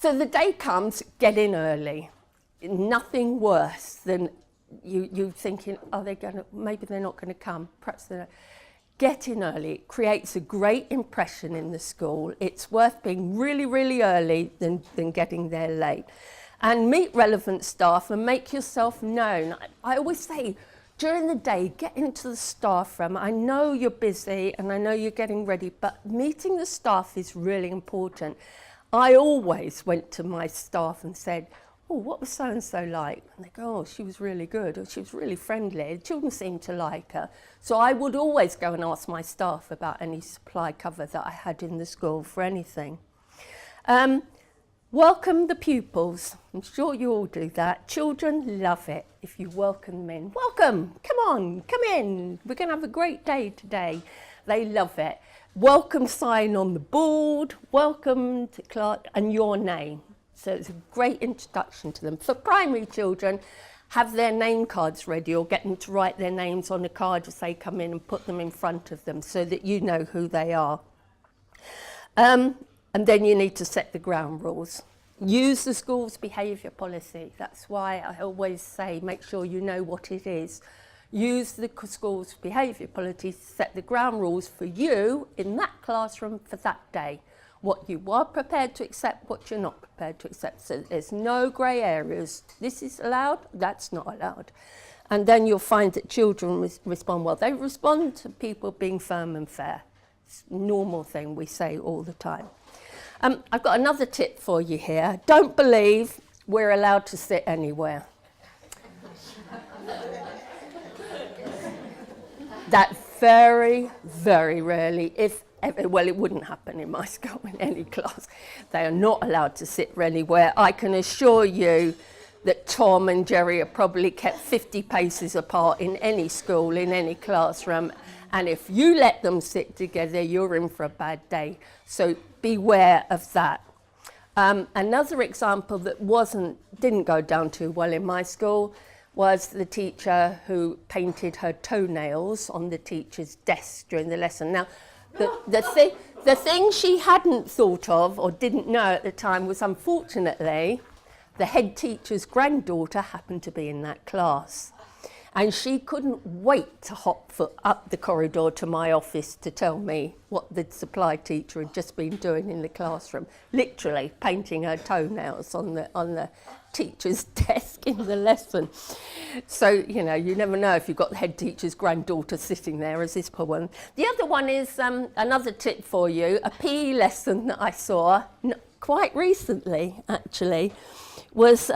So the day comes, get in early. Nothing worse than you thinking, maybe they're not going to come, perhaps they're not. Get in early. It creates a great impression in the school. It's worth being really, really early than getting there late. And meet relevant staff and make yourself known. I always say, during the day, get into the staff room. I know you're busy and I know you're getting ready, but meeting the staff is really important. I always went to my staff and said, oh, what was so-and-so like? And they go, oh, she was really good, or she was really friendly. The children seemed to like her. So I would always go and ask my staff about any supply cover that I had in the school for anything. Welcome the pupils. I'm sure you all do that. Children love it if you welcome them in. Welcome, come on, come in. We're going to have a great day today. They love it. Welcome sign on the board, welcome to class, and your name. So it's a great introduction to them. For primary children, have their name cards ready or get them to write their names on a card as they come in and put them in front of them so that you know who they are. And then you need to set the ground rules. Use the school's behaviour policy. That's why I always say make sure you know what it is. Use the school's behaviour policy to set the ground rules for you in that classroom for that day. What you are prepared to accept, what you're not prepared to accept. So there's no grey areas. This is allowed, that's not allowed. And then you'll find that children respond well. They respond to people being firm and fair. It's a normal thing we say all the time. I've got another tip for you here. Don't believe we're allowed to sit anywhere. That very, very rarely, well, it wouldn't happen in my school in any class. They are not allowed to sit anywhere. I can assure you that Tom and Jerry are probably kept 50 paces apart in any school, in any classroom. And if you let them sit together, you're in for a bad day. So beware of that. Another example that didn't go down too well in my school was the teacher who painted her toenails on the teacher's desk during the lesson. Now, the thing she hadn't thought of or didn't know at the time was, unfortunately, the head teacher's granddaughter happened to be in that class. And she couldn't wait to hop foot up the corridor to my office to tell me what the supply teacher had just been doing in the classroom, literally painting her toenails on the teacher's desk in the lesson. So, you know, you never know if you've got the head teacher's granddaughter sitting there, as this poor one. The other one is another tip for you, a PE lesson that I saw quite recently, actually, was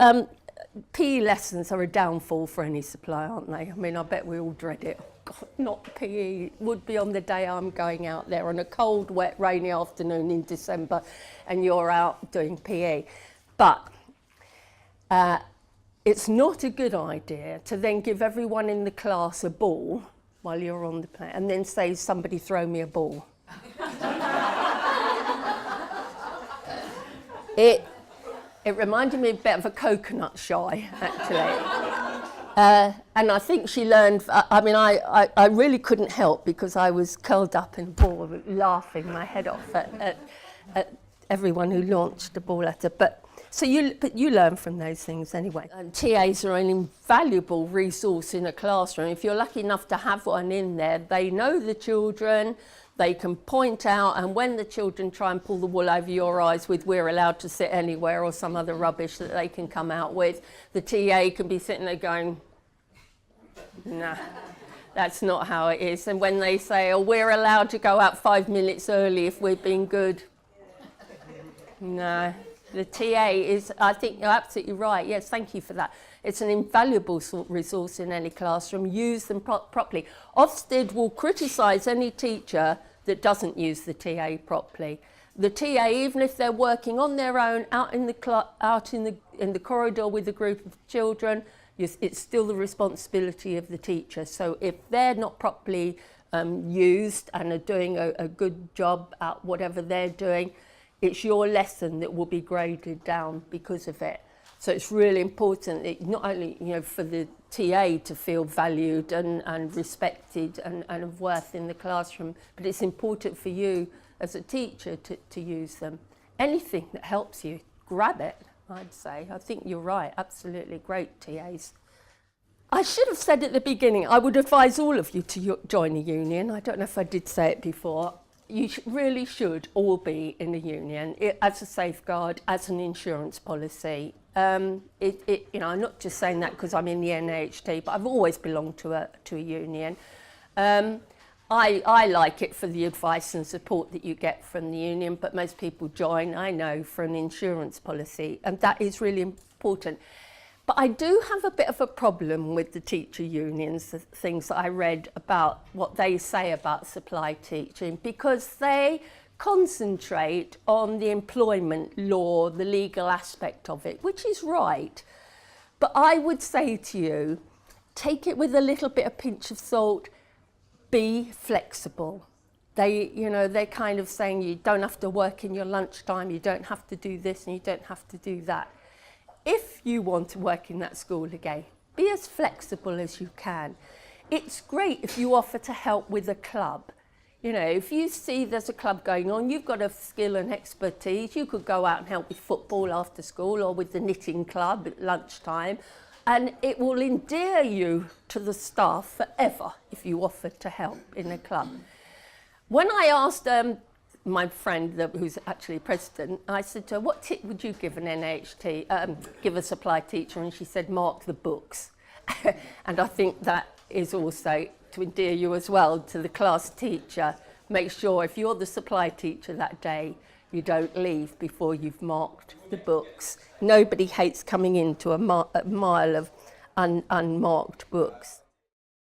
PE lessons are a downfall for any supply, aren't they? I mean, I bet we all dread it. Oh God, not PE. It would be on the day I'm going out there on a cold, wet, rainy afternoon in December and you're out doing PE. But it's not a good idea to then give everyone in the class a ball while you're on the plane and then say, somebody throw me a ball. It reminded me a bit of a coconut shy, actually. And I think she learned, I really couldn't help because I was curled up in a ball, laughing my head off at everyone who launched the ball at her. But you learn from those things anyway. And TAs are an invaluable resource in a classroom. If you're lucky enough to have one in there, they know the children, they can point out, and when the children try and pull the wool over your eyes with "we're allowed to sit anywhere" or some other rubbish that they can come out with, the TA can be sitting there going, nah, that's not how it is. And when they say, oh, we're allowed to go out 5 minutes early if we're being good, no. The TA is, I think you're absolutely right. Yes, thank you for that. It's an invaluable resource in any classroom. Use them properly. Ofsted will criticise any teacher that doesn't use the TA properly. The TA, even if they're working on their own out in the corridor with a group of children, it's still the responsibility of the teacher. So if they're not properly used and are doing a good job at whatever they're doing, it's your lesson that will be graded down because of it. So it's really important that not only, for the TA to feel valued and respected and of worth in the classroom, but it's important for you as a teacher to use them. Anything that helps you, grab it, I'd say. I think you're right, absolutely great TAs. I should have said at the beginning, I would advise all of you to join a union. I don't know if I did say it before. You really should all be in a union as a safeguard, as an insurance policy. I'm not just saying that because I'm in the NHT, but I've always belonged to a union. I like it for the advice and support that you get from the union, but most people join, I know, for an insurance policy, and that is really important. But I do have a bit of a problem with the teacher unions, the things that I read about what they say about supply teaching, because they concentrate on the employment law, the legal aspect of it, which is right. But I would say to you, take it with a little bit of pinch of salt, be flexible. They're kind of saying you don't have to work in your lunchtime, you don't have to do this and you don't have to do that. If you want to work in that school again, be as flexible as you can. It's great if you offer to help with a club. If you see there's a club going on, you've got a skill and expertise, you could go out and help with football after school or with the knitting club at lunchtime, and it will endear you to the staff forever if you offer to help in a club. When I asked my friend, who's actually president, I said to her, what tip would you give an NHT, give a supply teacher? And she said, mark the books. And I think that is also to endear you as well to the class teacher. Make sure if you're the supply teacher that day, you don't leave before you've marked the books. Nobody hates coming into a mile of unmarked books.